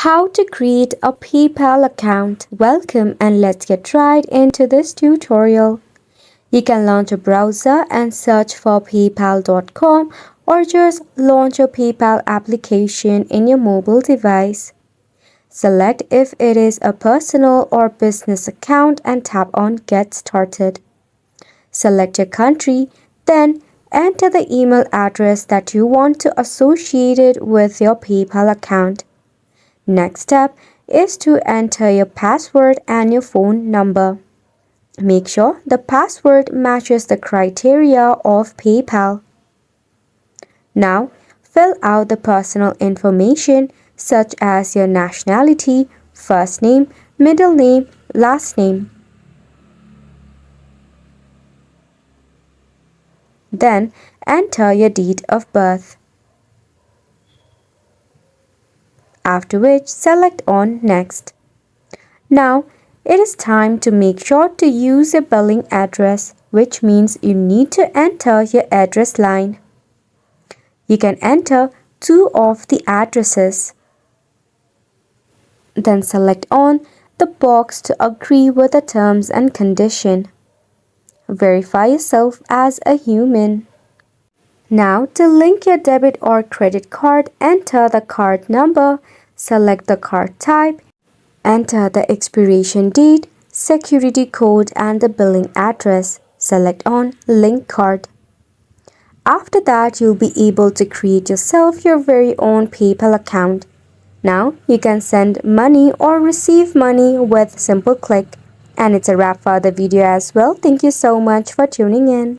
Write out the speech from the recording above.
How to create a PayPal account. Welcome and let's get right into this tutorial. You can launch a browser and search for paypal.com or just launch your PayPal application in your mobile device. Select if it is a personal or business account and tap on Get Started. Select your country, then enter the email address that you want to associate it with your PayPal account. Next step is to enter your password and your phone number. Make sure the password matches the criteria of PayPal. Now, fill out the personal information such as your nationality, first name, middle name, last name. Then, enter your date of birth. After which, select on Next. Now, it is time to make sure to use your billing address, which means you need to enter your address line. You can enter two of the addresses. Then select on the box to agree with the terms and condition. Verify yourself as a human. Now, to link your debit or credit card, enter the card number, select the card type, enter the expiration date, security code and the billing address. Select on Link Card. After that, you'll be able to create yourself your very own PayPal account. Now, you can send money or receive money with simple click. And it's a wrap for the video as well. Thank you so much for tuning in.